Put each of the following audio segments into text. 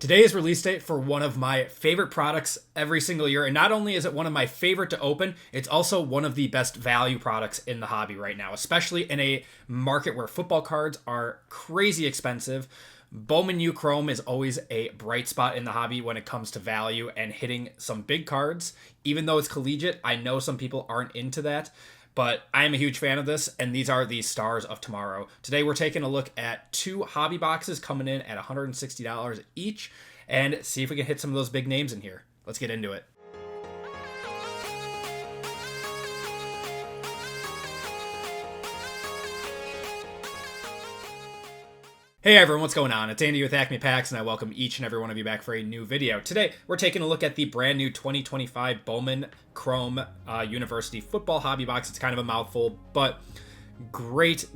Today is release date for one of my favorite products every single year. And not only is it one of my favorite to open, it's also one of the best value products in the hobby right now, especially in a market where football cards are crazy expensive. Bowman U Chrome is always a bright spot in the hobby when it comes to value and hitting some big cards. Even though it's collegiate, I know some people aren't into that. But I am a huge fan of this, and these are the stars of tomorrow. Today we're taking a look at two hobby boxes coming in at $160 each, and see if we can hit some of those big names in here. Let's get into it. Hey everyone, what's going on? It's Andy with Acme Packs, and I welcome each and every one of you back for a new video. Today, we're taking a look at the brand new 2025 Bowman Chrome University Football Hobby Box. It's kind of a mouthful, but great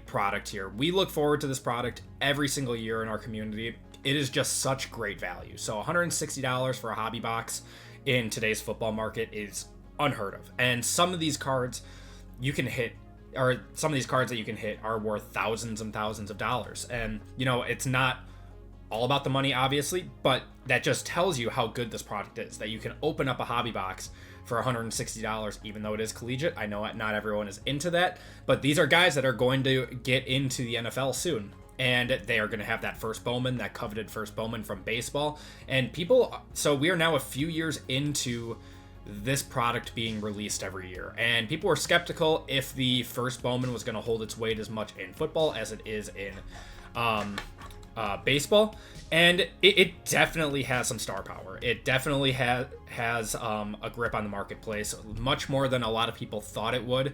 product here. We look forward to this product every single year in our community. It is just such great value. So $160 for a hobby box in today's football market is unheard of. And some of these cards you can hit, or some of these cards that you can hit are worth thousands and thousands of dollars. And, you know, it's not all about the money, obviously, but that just tells you how good this product is, that you can open up a hobby box for $160, even though it is collegiate. I know not everyone is into that, but these are guys that are going to get into the NFL soon. And they are going to have that first Bowman, that coveted first Bowman from baseball. And people, so we are now a few years into this product being released every year, and people were skeptical if the first Bowman was going to hold its weight as much in football as it is in baseball, and it definitely has some star power. It definitely has a grip on the marketplace, much more than a lot of people thought it would.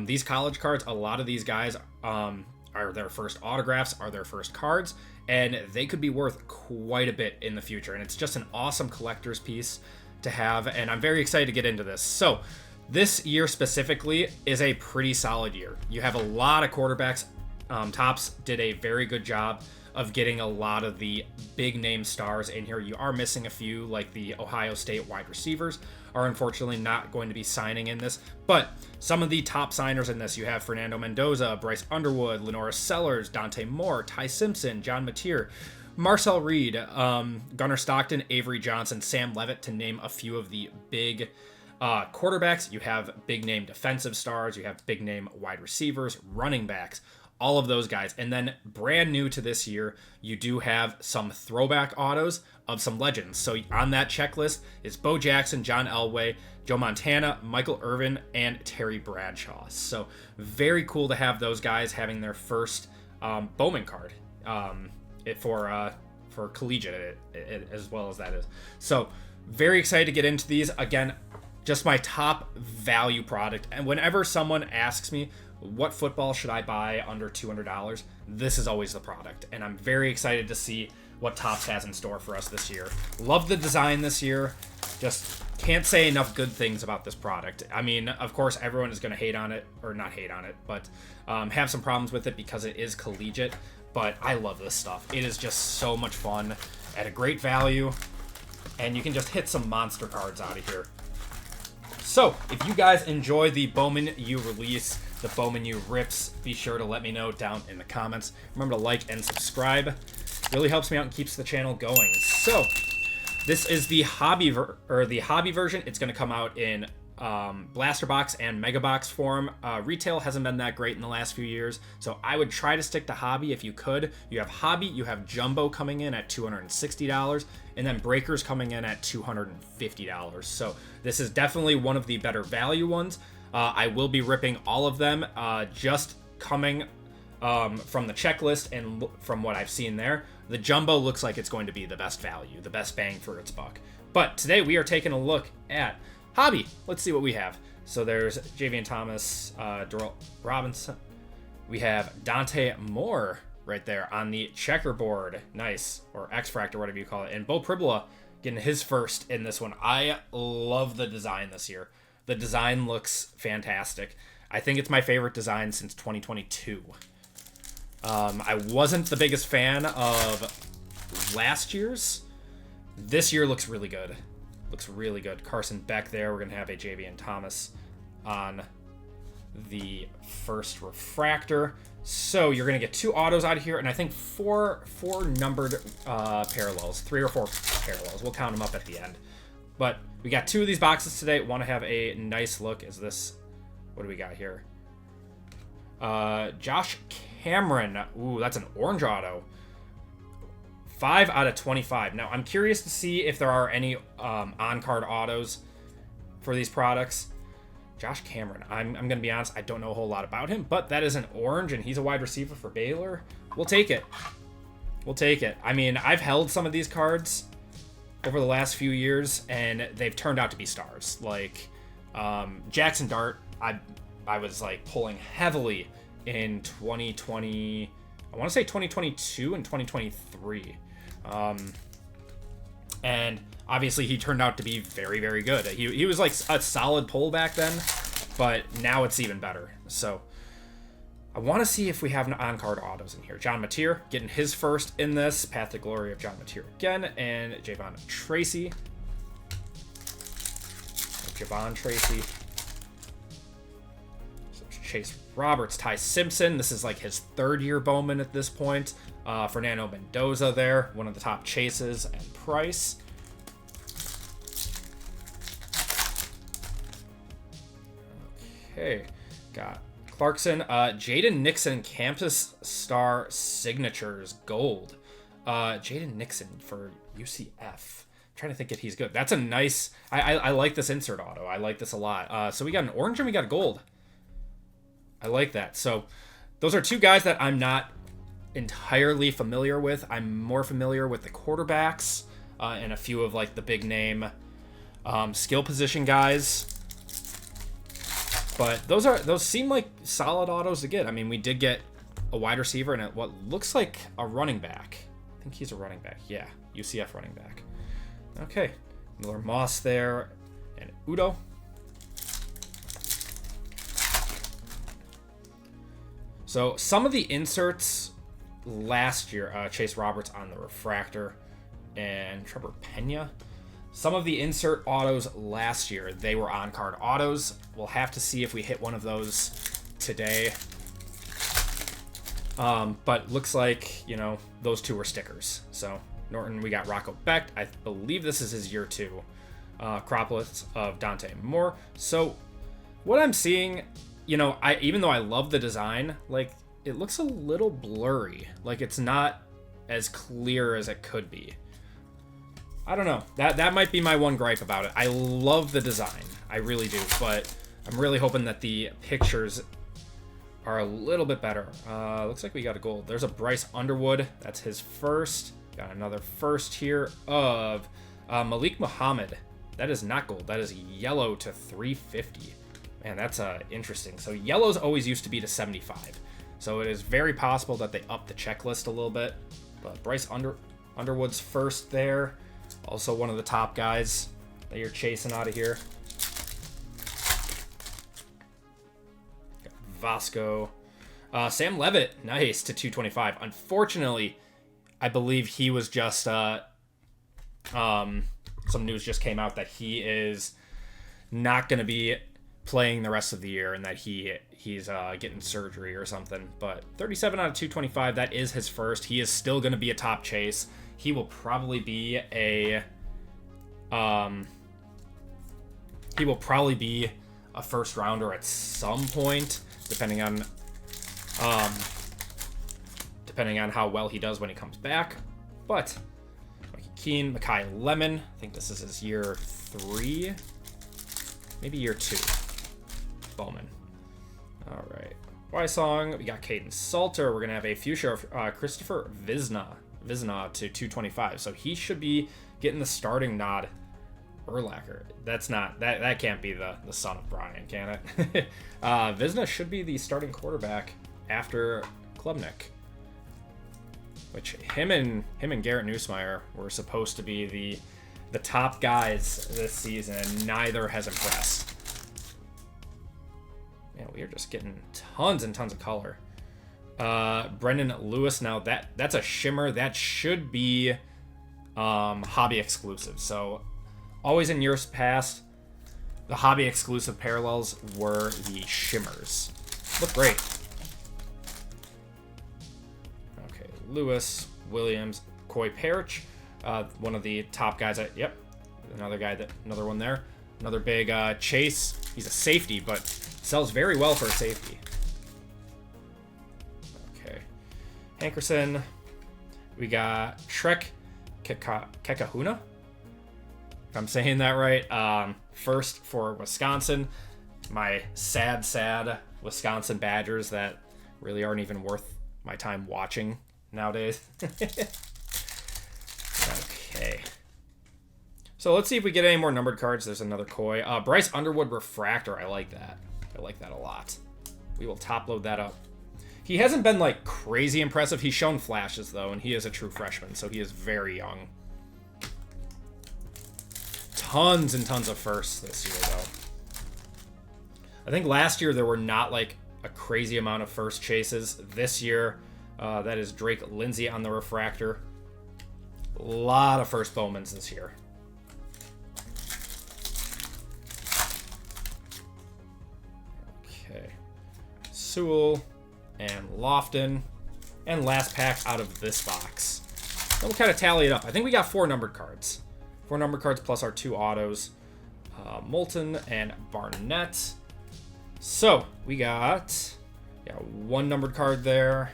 These college cards, a lot of these guys are their first autographs, are their first cards, and they could be worth quite a bit in the future, and it's just an awesome collector's piece to have, and I'm very excited to get into this. So this year specifically is a pretty solid year. You have a lot of quarterbacks. Topps did a very good job of getting a lot of the big name stars in here. You are missing a few, like the Ohio State wide receivers are unfortunately not going to be signing in this, but some of the top signers in this, you have Fernando Mendoza, Bryce Underwood, Lenora Sellers, Dante Moore, Ty Simpson, John Mateer, Marcel Reed, Gunnar Stockton, Avery Johnson, Sam Levitt, to name a few of the big quarterbacks. You have big name defensive stars, you have big name wide receivers, running backs, all of those guys. And then brand new to this year, you do have some throwback autos of some legends. So on that checklist is Bo Jackson, John Elway, Joe Montana, Michael Irvin, and Terry Bradshaw. So very cool to have those guys having their first Bowman card. For collegiate as well as that is. So very excited to get into these. Again, just my top value product. And whenever someone asks me what football should I buy under $200, this is always the product. And I'm very excited to see what Topps has in store for us this year. Love the design this year. Just can't say enough good things about this product. I mean, of course, everyone is going to hate on it, or not hate on it, but have some problems with it because it is collegiate. But I love this stuff. It is just so much fun at a great value, and you can just hit some monster cards out of here. So if you guys enjoy the Bowman U release, the Bowman U rips, be sure to let me know down in the comments. Remember to like and subscribe. It really helps me out and keeps the channel going. So this is the hobby version. It's going to come out in blaster box and mega box form. Retail hasn't been that great in the last few years, so I would try to stick to hobby if you could. You have hobby, you have jumbo coming in at $260, and then breakers coming in at $250. So this is definitely one of the better value ones. I will be ripping all of them, just coming from the checklist and from what I've seen there. The jumbo looks like it's going to be the best value, the best bang for its buck. But today we are taking a look at hobby. Let's see what we have. So there's Javian Thomas, Darrell Robinson. We have Dante Moore right there on the checkerboard. Nice. Or X-Fractor, whatever you call it. And Bo Pribula getting his first in this one. I love the design this year. The design looks fantastic. I think it's my favorite design since 2022. I wasn't the biggest fan of last year's. This year looks really good. Looks really good. Carson Beck there. We're going to have a Javian Thomas on the first refractor. So you're going to get 2 autos out of here, and I think four numbered parallels, 3 or 4 parallels. We'll count them up at the end. But we got 2 of these boxes today. Want to have a nice look. Is this, what do we got here? Josh Cameron. Ooh, that's an orange auto. 5 out of 25. Now, I'm curious to see if there are any on-card autos for these products. Josh Cameron. I'm going to be honest, I don't know a whole lot about him, but that is an orange, and he's a wide receiver for Baylor. We'll take it. We'll take it. I mean, I've held some of these cards over the last few years, and they've turned out to be stars. Like, Jackson Dart, I was, like, pulling heavily in 2020, I want to say 2022 and 2023. And obviously he turned out to be very, very good. He was like a solid pull back then, but now it's even better. So I want to see if we have on-card autos in here. John Mateer getting his first in this. Path to Glory of John Mateer again. And Javon Tracy. So Chase Roberts, Ty Simpson. This is like his 3rd year Bowman at this point. Fernando Mendoza there, one of the top chases, and Price. Okay, got Clarkson, Jaden Nixon, Campus Star Signatures, gold. Jaden Nixon for UCF. I'm trying to think if he's good. That's a nice, I like this insert auto. I like this a lot. So we got an orange and we got a gold. I like that. So those are 2 guys that I'm not entirely familiar with. I'm more familiar with the quarterbacks and a few of like the big name skill position guys. But those seem like solid autos to get. I mean, we did get a wide receiver and what looks like a running back. I think he's a running back. Yeah, UCF running back. Okay, Miller Moss there and Udo. So some of the inserts last year, Chase Roberts on the refractor and Trevor Pena. Some of the insert autos last year, they were on-card autos. We'll have to see if we hit one of those today. But looks like, you know, those 2 were stickers. So Norton, we got Rocco Becht. I believe this is his year 2. Acropolis of Dante Moore. So what I'm seeing, you know, even though I love the design, like, it looks a little blurry. Like, it's not as clear as it could be. I don't know. That might be my one gripe about it. I love the design. I really do. But I'm really hoping that the pictures are a little bit better. Looks like we got a gold. There's a Bryce Underwood. That's his first. Got another first here of Malik Muhammad. That is not gold. That is yellow to 350. Man, that's interesting. So yellows always used to be to 75. So it is very possible that they upped the checklist a little bit. But Bryce Underwood's first there. Also one of the top guys that you're chasing out of here. Got Vasco. Sam Levitt, nice, to 225. Unfortunately, I believe he was just... some news just came out that he is not going to be playing the rest of the year and that he's getting surgery or something. But 37 out of 225, that is his first. He is still going to be a top chase. He will probably be a first rounder at some point, depending on how well he does when he comes back. But Keen, Makai Lemon, I think this is his year 3, maybe year 2. Bowman. All right. Y-Song, we got Caden Salter. We're going to have a fuchsia of Christopher Vizna to 225. So he should be getting the starting nod. Urlacher. That's not, that can't be the son of Brian, can it? Vizna should be the starting quarterback after Klubnik. Which him and Garrett Nussmeier were supposed to be the top guys this season, and neither has impressed. Man, we are just getting tons and tons of color. Brendan Lewis, now that's a shimmer. That should be hobby exclusive. So always in years past, the hobby exclusive parallels were the shimmers. Look great. Lewis, Williams, Coy Parrish, one of the top guys. Yep, another one there. Another big Chase. He's a safety, but sells very well for a safety. Okay, Hankerson. We got Trek Kekahuna, if I'm saying that right. First for Wisconsin. My sad Wisconsin Badgers that really aren't even worth my time watching nowadays. Okay. So let's see if we get any more numbered cards. There's another Koi. Bryce Underwood Refractor. I like that. I like that a lot. We will top load that up. He hasn't been like crazy impressive. He's shown flashes though, and he is a true freshman, so he is very young. Tons and tons of firsts this year though. I think last year there were not like a crazy amount of first chases. This year, that is Drake Lindsay on the refractor. A lot of first Bowmans this year. Okay. Sewell and Lofton. And last pack out of this box. Then we'll kind of tally it up. I think we got 4 numbered cards. 4 numbered cards plus our 2 autos. Moulton and Barnett. So, we got 1 numbered card there.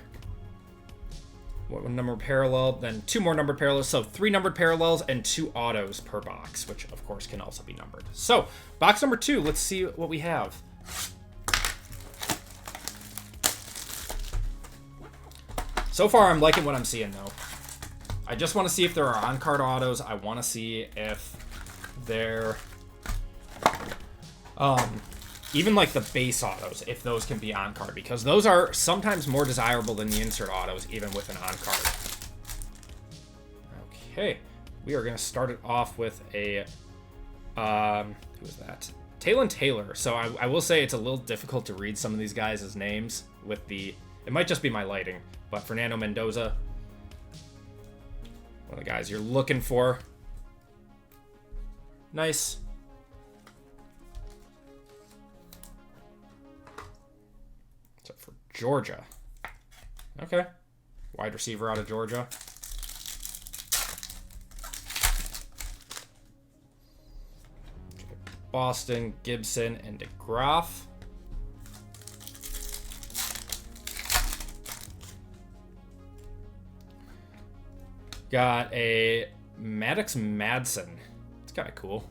1 numbered parallel, then 2 more numbered parallels. So, 3 numbered parallels and 2 autos per box, which of course can also be numbered. So, box number 2, let's see what we have. So far, I'm liking what I'm seeing, though. I just want to see if there are on-card autos. I want to see if they're... even like the base autos, if those can be on-card. Because those are sometimes more desirable than the insert autos, even with an on-card. Okay. We are going to start it off with a... who is that? Talon Taylor. So I will say it's a little difficult to read some of these guys' names with the... It might just be my lighting. But Fernando Mendoza, one of the guys you're looking for. Nice. So for Georgia. Okay. Wide receiver out of Georgia. Boston, Gibson, and DeGraff. Got a Maddox Madsen. It's kind of cool.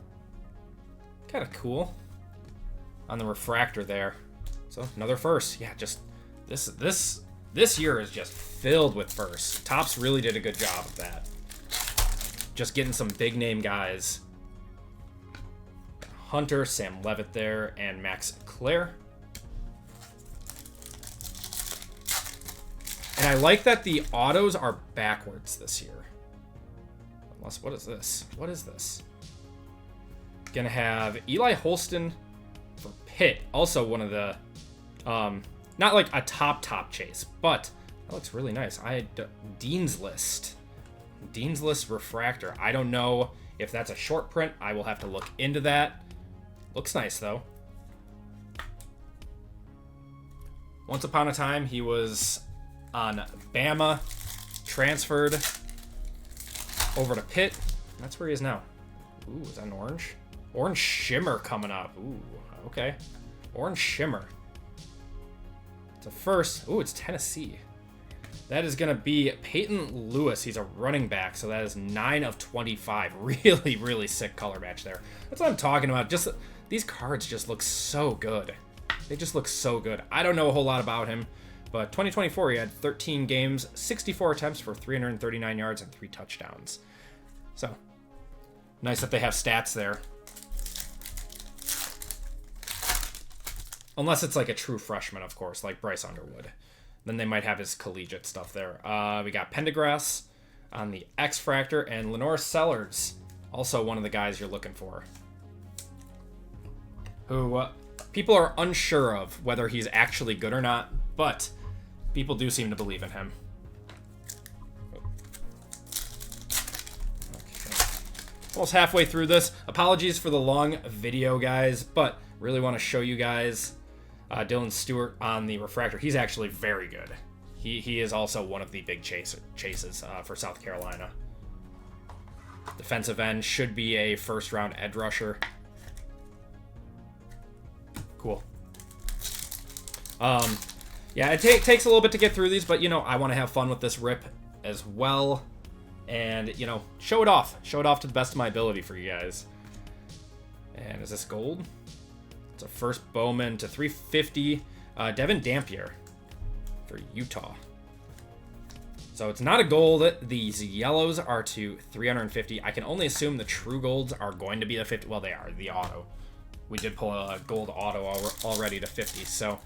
Kind of cool. On the refractor there. So another first. Yeah, just this year is just filled with firsts. Topps really did a good job of that. Just getting some big name guys. Hunter, Sam Levitt there, and Max Clare. And I like that the autos are backwards this year. Unless, what is this? What is this? Gonna have Eli Holston for Pitt. Also one of the, not like a top chase, but that looks really nice. Dean's List. Dean's List refractor. I don't know if that's a short print. I will have to look into that. Looks nice though. Once upon a time, he was on Bama, transferred over to Pitt. That's where he is now. Ooh, is that an orange? Orange Shimmer coming up. Ooh, okay. Orange Shimmer. It's a first. Ooh, it's Tennessee. That is going to be Peyton Lewis. He's a running back, so that is 9 of 25. Really, really sick color match there. That's what I'm talking about. Just these cards just look so good. They just look so good. I don't know a whole lot about him, but 2024, he had 13 games, 64 attempts for 339 yards and 3 touchdowns. So, nice that they have stats there. Unless it's like a true freshman, of course, like Bryce Underwood. Then they might have his collegiate stuff there. We got Pendergrass on the X-Fractor and Lenore Sellers, also one of the guys you're looking for. Who people are unsure of whether he's actually good or not, but people do seem to believe in him. Almost halfway through this. Apologies for the long video, guys, but really want to show you guys Dylan Stewart on the refractor. He's actually very good. He is also one of the big chases for South Carolina. Defensive end, should be a first-round edge rusher. Cool. Yeah, it takes a little bit to get through these, but, you know, I want to have fun with this rip as well. And, you know, show it off. Show it off to the best of my ability for you guys. And is this gold? It's a first Bowman to 350. Devin Dampier for Utah. So it's not a gold. These yellows are to 350. I can only assume the true golds are going to be the 50. Well, they are, the auto. We did pull a gold auto already to 50. So,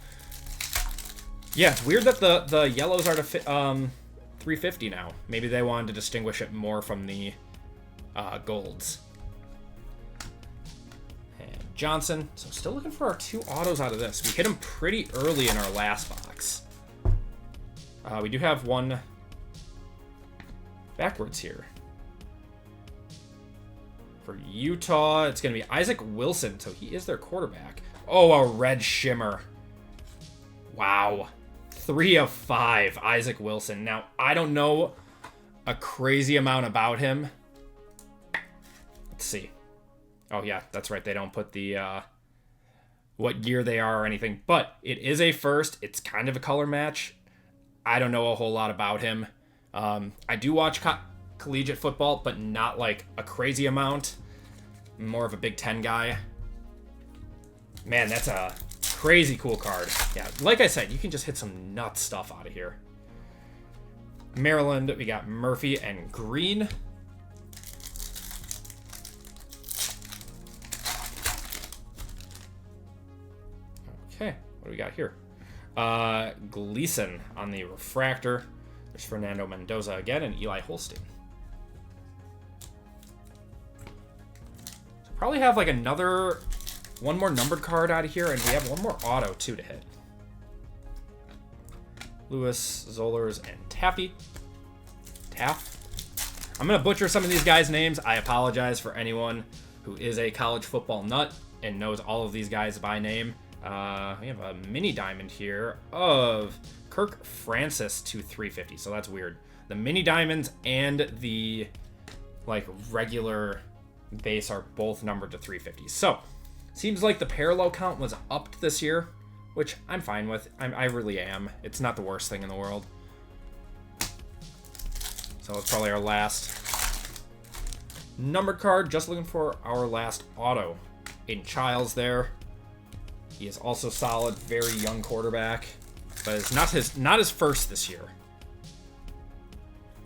yeah, it's weird that the yellows are to 350 now. Maybe they wanted to distinguish it more from the golds. And Johnson. So still looking for our 2 autos out of this. We hit them pretty early in our last box. We do have one backwards here. For Utah, it's going to be Isaac Wilson. So he is their quarterback. Oh, a red shimmer. Wow. 3 of 5, Isaac Wilson. Now, I don't know a crazy amount about him. Let's see. Oh, yeah, that's right. They don't put the what year they are or anything. But it is a first. It's kind of a color match. I don't know a whole lot about him. I do watch collegiate football, but not like a crazy amount. I'm more of a Big Ten guy. Man, that's a crazy cool card. Yeah, like I said, you can just hit some nuts stuff out of here. Maryland, we got Murphy and Green. Okay, what do we got here? Gleason on the refractor. There's Fernando Mendoza again and Eli Holstein. So probably have like one more numbered card out of here, and we have one more auto too to hit. Lewis, Zollers, and Taff. I'm gonna butcher some of these guys' names. I apologize for anyone who is a college football nut and knows all of these guys by name. We have a mini diamond here of Kirk Francis to 350. So that's weird. The mini diamonds and the like regular base are both numbered to 350. So seems like the parallel count was upped this year, which I'm fine with. I really am. It's not the worst thing in the world. So it's probably our last numbered card. Just looking for our last auto. Aiden Childs there. He is also solid, very young quarterback, but it's not his first this year.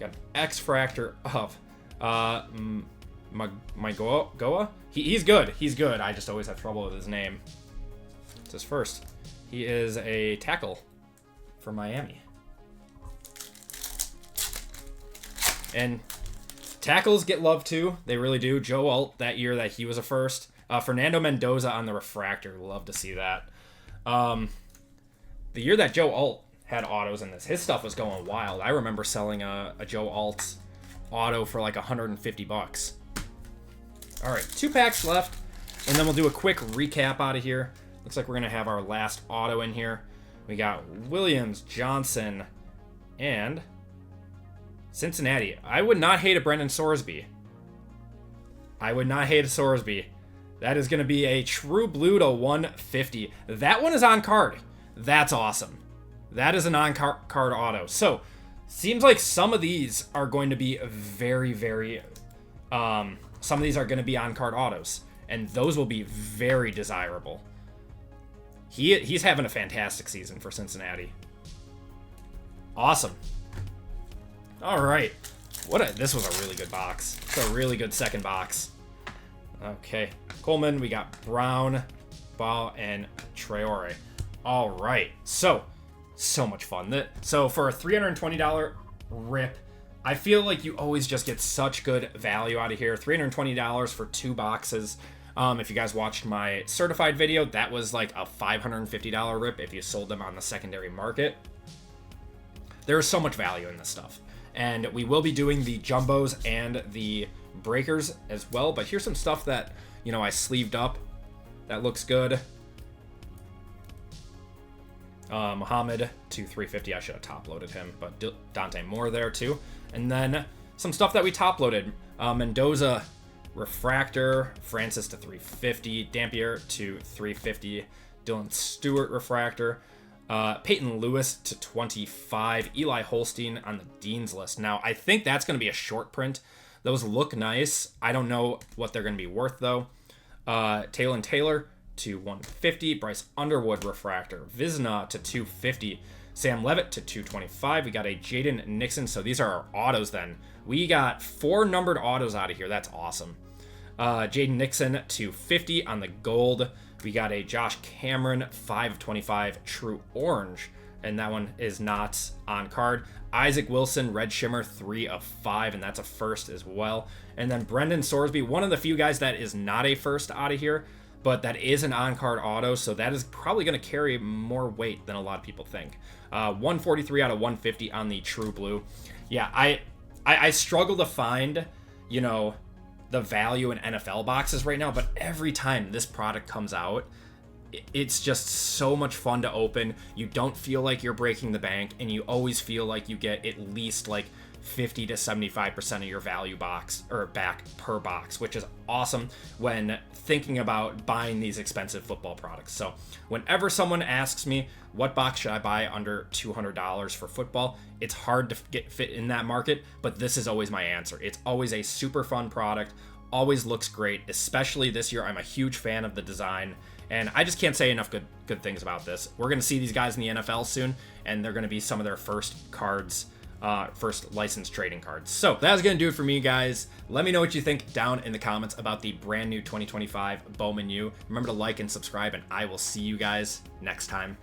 Got an X-Fractor of Goa. He's good. He's good. I just always have trouble with his name. It's his first. He is a tackle for Miami. And tackles get love too. They really do. Joe Alt that year that he was a first. Fernando Mendoza on the refractor. Love to see that. The year that Joe Alt had autos in this, his stuff was going wild. I remember selling a Joe Alt auto for like $150. All right, 2 packs left, and then we'll do a quick recap out of here. Looks like we're gonna have our last auto in here. We got Williams, Johnson, and Cincinnati. I would not hate a Brendan Sorsby. I would not hate a Sorsby. That is going to be a true blue to 150. That one is on card. That's awesome. That is an on-card auto. So, seems like some of these are going to be very, very... some of these are going to be on-card autos. And those will be very desirable. He's having a fantastic season for Cincinnati. Awesome. All right. This was a really good box. It's a really good second box. Okay. Coleman, we got Brown, Ball, and Traore. All right. So much fun. So for a $320 rip, I feel like you always just get such good value out of here. $320 for 2 boxes. If you guys watched my certified video, that was like a $550 rip if you sold them on the secondary market. There's so much value in this stuff. And we will be doing the jumbos and the breakers as well. But here's some stuff that, I sleeved up that looks good. Muhammad to 350. I should have top loaded him, but Dante Moore there too. And then some stuff that we top loaded. Mendoza refractor, Francis to 350, Dampier to 350, Dylan Stewart refractor, Peyton Lewis to 25, Eli Holstein on the Dean's list. Now, I think that's going to be a short print. Those look nice. I don't know what they're going to be worth, though. Taylor Taylor to 150, Bryce Underwood refractor, Vizna to 250, Sam Levitt to 225. We got a Jaden Nixon. So these are our autos then. We got 4 numbered autos out of here. That's awesome. Jaden Nixon to 50 on the gold. We got a Josh Cameron 5 of 25 true orange, and that one is not on card. Isaac Wilson red shimmer 3 of 5, and that's a first as well. And then Brendan Sorsby, one of the few guys that is not a first out of here, but that is an on-card auto, so that is probably going to carry more weight than a lot of people think. 143 out of 150 on the true blue. Yeah, I struggle to find, the value in NFL boxes right now, but every time this product comes out, it's just so much fun to open. You don't feel like you're breaking the bank, and you always feel like you get at least like 50 to 75% of your value box or back per box, which is awesome when thinking about buying these expensive football products. So whenever someone asks me what box should I buy under $200 for football, it's hard to get fit in that market, but this is always my answer. It's always a super fun product, always looks great, especially this year. I'm a huge fan of the design, and I just can't say enough good things about this. We're going to see these guys in the NFL soon, and they're going to be some of their first cards, first licensed trading cards. So that's going to do it for me, guys. Let me know what you think down in the comments about the brand new 2025 Bowman U. Remember to like and subscribe, and I will see you guys next time.